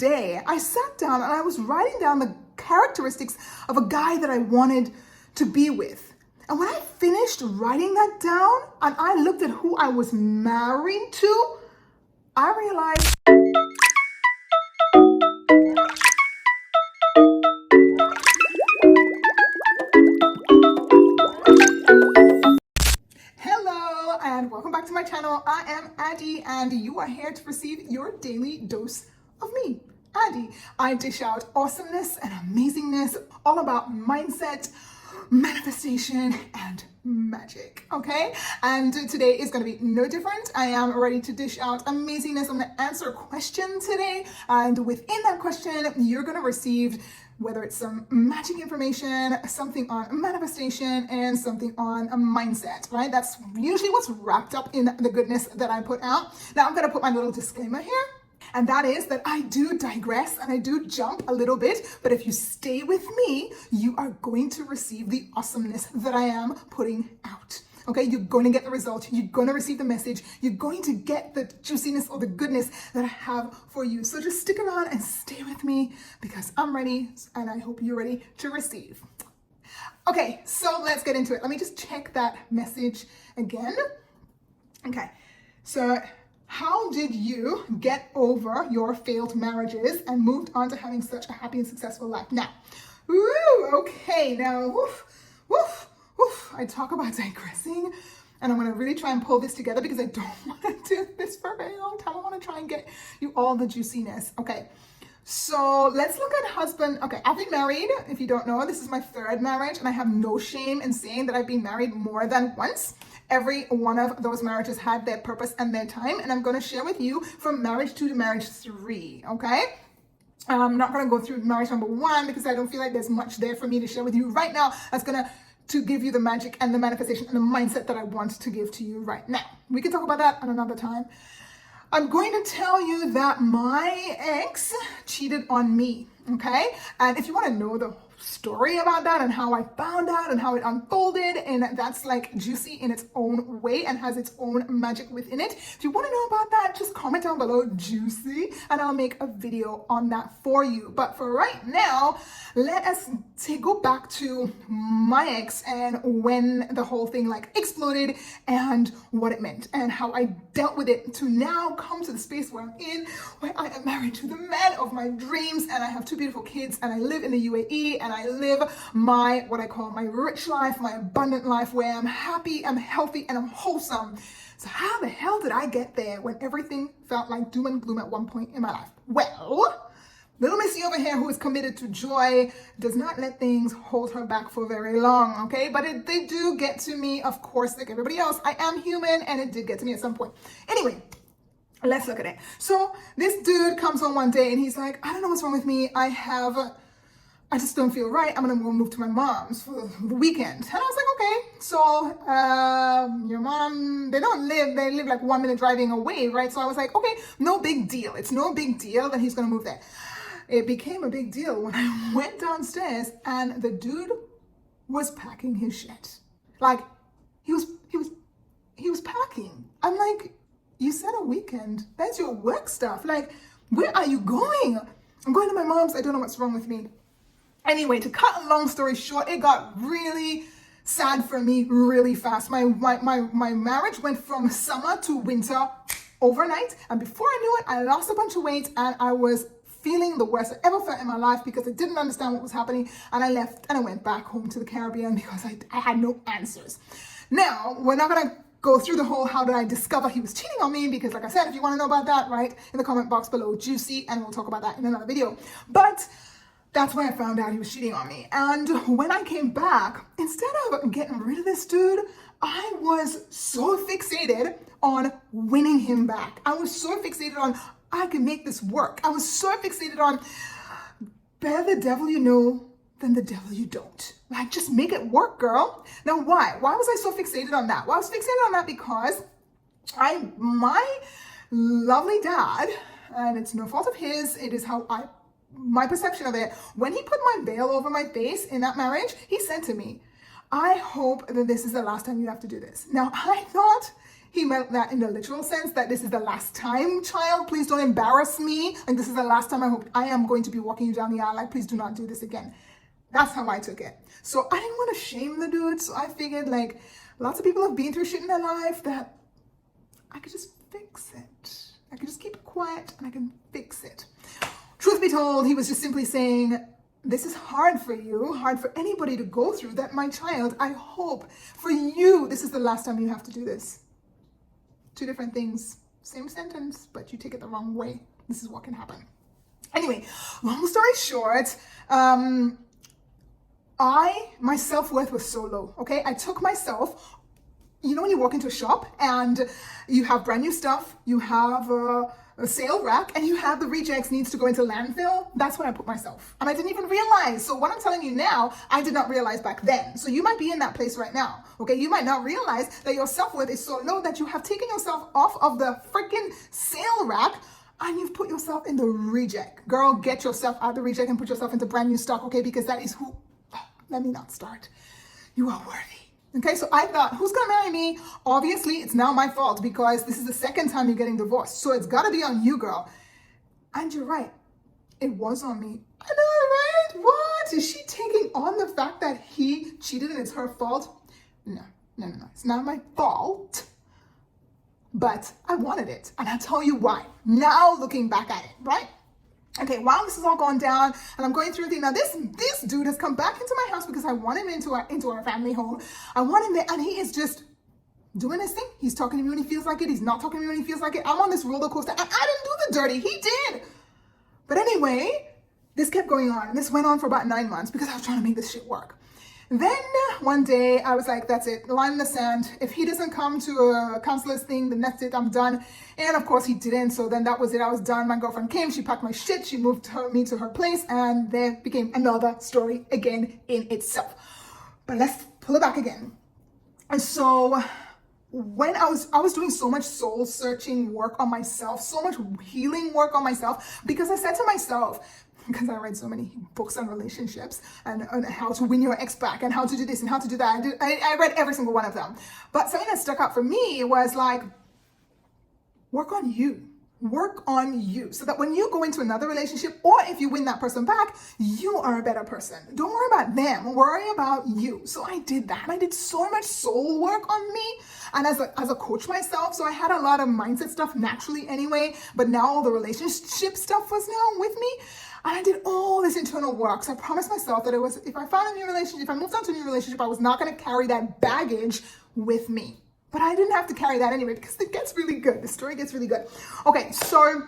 day, I sat down and I was writing down the characteristics of a guy that I wanted to be with. And when I finished writing that down and I looked at who I was married to, I realized hello and welcome back to my channel. I am Addie and you are here to receive your daily dose of me, Addie. I dish out awesomeness and amazingness, all about mindset, manifestation, and magic, okay? And today is going to be no different. I am ready to dish out amazingness. I'm going to answer a question today, and within that question, you're going to receive whether it's some magic information, something on manifestation, and something on a mindset, right? That's usually what's wrapped up in the goodness that I put out. Now I'm going to put my little disclaimer here. And that is that I do digress and I do jump a little bit, but if you stay with me, you are going to receive the awesomeness that I am putting out. Okay, you're going to get the result, you're going to receive the message, you're going to get the juiciness or the goodness that I have for you. So just stick around and stay with me because I'm ready and I hope you're ready to receive. Okay, so let's get into it. Let me just check that message again. Okay, so how did you get over your failed marriages and moved on to having such a happy and successful life? Now, okay, now, I talk about digressing, and I'm going to really try and pull this together because I don't want to do this for a very long time. I want to try and get you all the juiciness. Okay, so let's look at husband. Okay, I've been married. If you don't know, this is my third marriage, and I have no shame in saying that I've been married more than once. Every one of those marriages had their purpose and their time, and I'm going to share with you from marriage 2 to marriage 3, okay? I'm not going to go through marriage number 1 because I don't feel like there's much there for me to share with you right now. That's going to give you the magic and the manifestation and the mindset that I want to give to you right now. We can talk about that at another time. I'm going to tell you that my ex cheated on me, okay? And if you want to know the story about that and how I found out and how it unfolded, and that's like juicy in its own way and has its own magic within it. If you want to know about that, just comment down below juicy and I'll make a video on that for you. But for right now, let us go back to my ex and when the whole thing like exploded and what it meant and how I dealt with it to now come to the space where I'm in, where I am married to the man of my dreams and I have 2 beautiful kids and I live in the UAE and I live my, what I call my rich life, my abundant life, where I'm happy, I'm healthy, and I'm wholesome. So how the hell did I get there when everything felt like doom and gloom at one point in my life? Well, little Missy over here who is committed to joy does not let things hold her back for very long, okay? But they do get to me, of course, like everybody else. I am human and it did get to me at some point. Anyway, let's look at it. So this dude comes home one day and he's like, I don't know what's wrong with me. I just don't feel right. I'm gonna go move to my mom's for the weekend. And I was like, okay. So your mom, they live like 1 minute driving away, right? So I was like, okay, no big deal. It's no big deal that he's gonna move there. It became a big deal when I went downstairs and the dude was packing his shit. Like he was packing. I'm like, you said a weekend. That's your work stuff. Like, where are you going? I'm going to my mom's. I don't know what's wrong with me. Anyway, to cut a long story short, it got really sad for me really fast. My marriage went from summer to winter overnight. And before I knew it, I lost a bunch of weight and I was feeling the worst I ever felt in my life because I didn't understand what was happening. And I left and I went back home to the Caribbean because I had no answers. Now, we're not going to go through the whole how did I discover he was cheating on me because like I said, if you want to know about that, right, in the comment box below, juicy, and we'll talk about that in another video. But that's when I found out he was cheating on me. And when I came back, instead of getting rid of this dude, I was so fixated on winning him back. I was so fixated on, I can make this work. I was so fixated on, better the devil you know than the devil you don't. Like, just make it work, girl. Now, why? Why was I so fixated on that? Well, I was fixated on that because my lovely dad, and it's no fault of his, it is how my perception of it, when he put my veil over my face in that marriage, he said to me, I hope that this is the last time you have to do this. Now, I thought He meant that in the literal sense, that this is the last time, child. Please don't embarrass me. And this is the last time I am going to be walking you down the aisle. Like, please do not do this again. That's how I took it. So I didn't want to shame the dude. So I figured, like, lots of people have been through shit in their life that I could just fix it. I could just keep it quiet and I can fix it. Truth be told, he was just simply saying, this is hard for you, hard for anybody to go through that. My child, I hope for you, this is the last time you have to do this. Two different things, same sentence, but you take it the wrong way. This is what can happen. Anyway, long story short, my self-worth was so low, okay? I took myself, you know when you walk into a shop and you have brand new stuff, you have a sale rack, and you have the rejects needs to go into landfill. That's when I put myself. And I didn't even realize. So what I'm telling you now, I did not realize back then. So you might be in that place right now, okay? You might not realize that your self-worth is so low that you have taken yourself off of the freaking sale rack and you've put yourself in the reject. Girl, get yourself out of the reject and put yourself into brand new stock, okay? Because that is who, let me not start. You are worthy. Okay, so I thought, who's gonna marry me? Obviously, it's now my fault because this is the second time you're getting divorced. So it's gotta be on you, girl. And you're right. It was on me. I know, right? What? Is she taking on the fact that he cheated and it's her fault? No. It's not my fault. But I wanted it. And I'll tell you why. Now looking back at it, right? Okay, while this is all going down and I'm going through everything, now this dude has come back into my house because I want him into our family home. I want him there, and he is just doing his thing. He's talking to me when he feels like it. He's not talking to me when he feels like it. I'm on this roller coaster, and I didn't do the dirty. He did. But anyway, this kept going on. And this went on for about 9 months because I was trying to make this shit work. Then one day I was like, that's it, line in the sand. If he doesn't come to a counselor's thing, then that's it, I'm done. And of course he didn't. So then that was it. I was done. My girlfriend came, she packed my shit, she moved me to her place, and there became another story again in itself. But let's pull it back again. And so when I was doing so much soul searching work on myself, so much healing work on myself, because I said to myself, because I read so many books on relationships and how to win your ex back and how to do this and how to do that. I read every single one of them. But something that stuck out for me was like, work on you. Work on you so that when you go into another relationship, or if you win that person back, you are a better person. Don't worry about them. Worry about you. So I did that. I did so much soul work on me. And as a coach myself, so I had a lot of mindset stuff naturally anyway, but now all the relationship stuff was now with me. And I did all this internal work. So I promised myself that if I found a new relationship, if I moved on to a new relationship, I was not going to carry that baggage with me. But I didn't have to carry that anyway because it gets really good. The story gets really good. Okay, so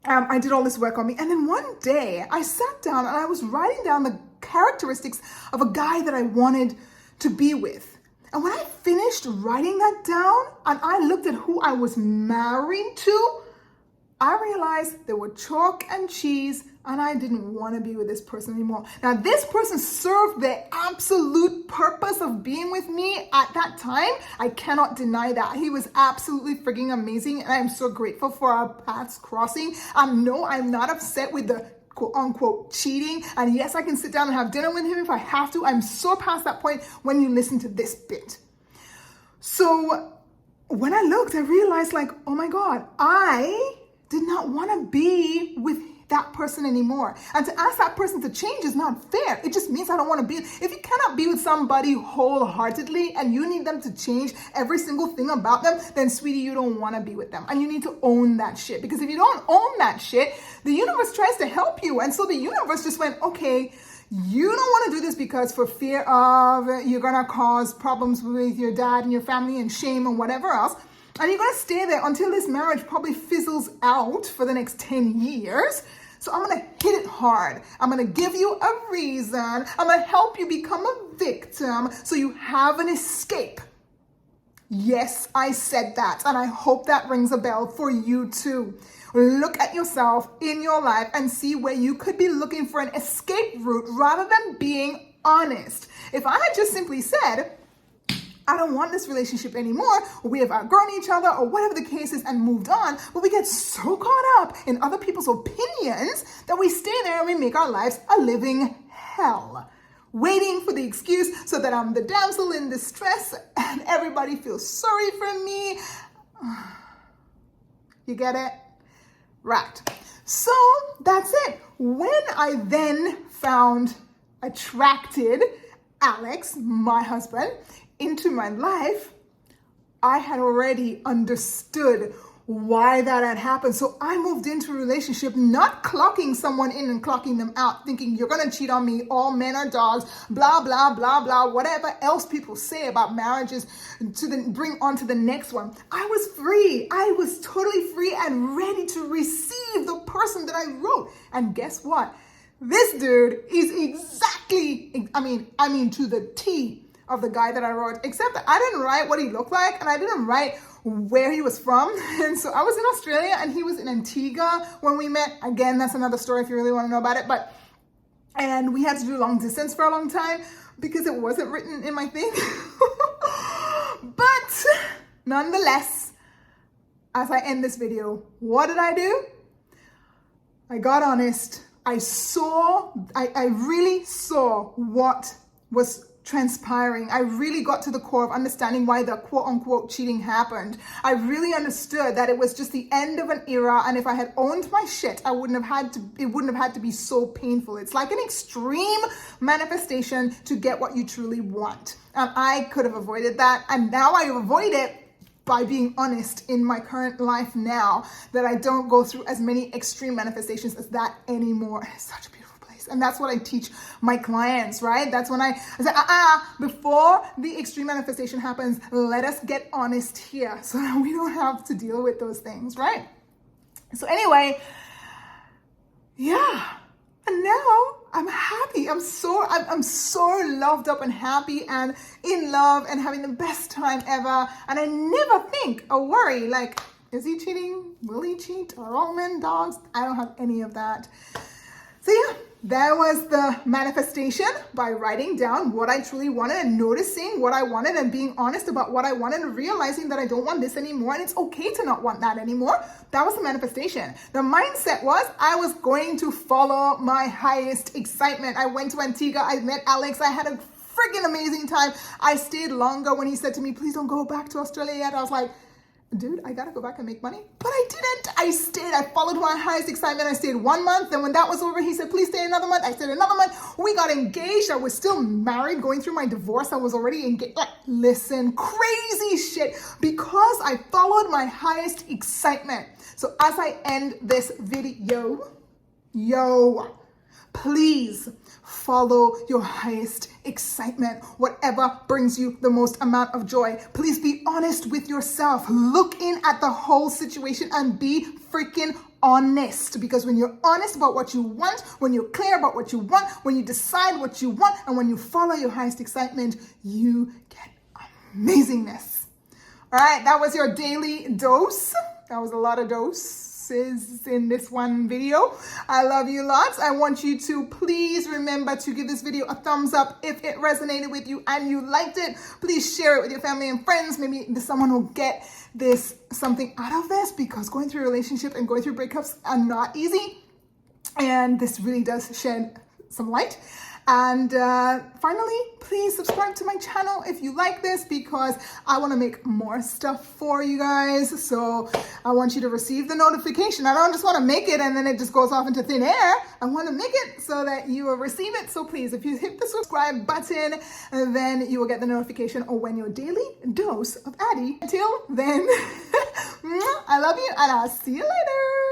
I did all this work on me. And then one day I sat down and I was writing down the characteristics of a guy that I wanted to be with. And when I finished writing that down and I looked at who I was married to, I realized there were chalk and cheese, and I didn't want to be with this person anymore. Now, this person served the absolute purpose of being with me at that time. I cannot deny that. He was absolutely freaking amazing, and I'm so grateful for our paths crossing. No, I'm not upset with the quote unquote cheating. And yes, I can sit down and have dinner with him if I have to. I'm so past that point when you listen to this bit. So when I looked, I realized like, oh my God, I did not want to be with that person anymore. And to ask that person to change is not fair. It just means I don't want to be. If you cannot be with somebody wholeheartedly and you need them to change every single thing about them, then sweetie, you don't want to be with them. And you need to own that shit. Because if you don't own that shit, the universe tries to help you. And so the universe just went, okay, you don't want to do this because for fear of you're going to cause problems with your dad and your family and shame and whatever else. And you're going to stay there until this marriage probably fizzles out for the next 10 years. So I'm going to hit it hard. I'm going to give you a reason. I'm going to help you become a victim so you have an escape. Yes, I said that. And I hope that rings a bell for you too. Look at yourself in your life and see where you could be looking for an escape route rather than being honest. If I had just simply said, I don't want this relationship anymore, or we have outgrown each other, or whatever the case is, and moved on, but we get so caught up in other people's opinions that we stay there and we make our lives a living hell. waiting for the excuse so that I'm the damsel in distress and everybody feels sorry for me. You get it? Right. So that's it. When I then attracted Alex, my husband, into my life, I had already understood why that had happened. So I moved into a relationship not clocking someone in and clocking them out, thinking you're going to cheat on me, all men are dogs, blah, blah, blah, blah, whatever else people say about marriages bring on to the next one. I was free. I was totally free and ready to receive the person that I wrote. And guess what? This dude is exactly, I mean to the T of the guy that I wrote, except that I didn't write what he looked like and I didn't write where he was from. And so I was in Australia and he was in Antigua when we met. Again, that's another story if you really want to know about it. And we had to do long distance for a long time because it wasn't written in my thing. But nonetheless, as I end this video, what did I do? I got honest. I really saw what was transpiring. I really got to the core of understanding why the quote unquote cheating happened. I really understood that it was just the end of an era, and if I had owned my shit, it wouldn't have had to be so painful. It's like an extreme manifestation to get what you truly want. And I could have avoided that, and now I avoid it by being honest in my current life now, that I don't go through as many extreme manifestations as that anymore. It's such a beautiful place. And that's what I teach my clients, right? That's when I say, before the extreme manifestation happens, let us get honest here so that we don't have to deal with those things, right? So anyway, yeah. And now I'm happy. I'm so loved up and happy and in love and having the best time ever. And I never think or worry like, is he cheating? Will he cheat? Are all men dogs? I don't have any of that. So yeah, that was the manifestation by writing down what I truly wanted and noticing what I wanted and being honest about what I wanted and realizing that I don't want this anymore and it's okay to not want that anymore. That was the manifestation. The mindset was I was going to follow my highest excitement. I went to Antigua. I met Alex. I had a freaking amazing time. I stayed longer when he said to me, please don't go back to Australia yet. I was like, dude, I gotta go back and make money. But I didn't. I stayed. I followed my highest excitement. I stayed 1 month. And when that was over, he said, please stay another month. I stayed another month. We got engaged. I was still married, going through my divorce. I was already engaged. Like, listen, crazy shit. Because I followed my highest excitement. So as I end this video, please follow your highest excitement, whatever brings you the most amount of joy. Please be honest with yourself. Look in at the whole situation and be freaking honest. Because when you're honest about what you want, when you're clear about what you want, when you decide what you want, and when you follow your highest excitement, you get amazingness. All right, that was your daily dose. That was a lot of doses in this one video. I love you lots. I want you to please remember to give this video a thumbs up if it resonated with you and you liked it. Please share it with your family and friends. Maybe someone will get something out of this, because going through a relationship and going through breakups are not easy. And this really does shed some light. And finally, please subscribe to my channel if you like this, because I want to make more stuff for you guys. So I want you to receive the notification. I don't just want to make it and then it just goes off into thin air. I want to make it so that you will receive it. So please, if you hit the subscribe button, then you will get the notification of when your daily dose of Addie. Until then, I love you and I'll see you later.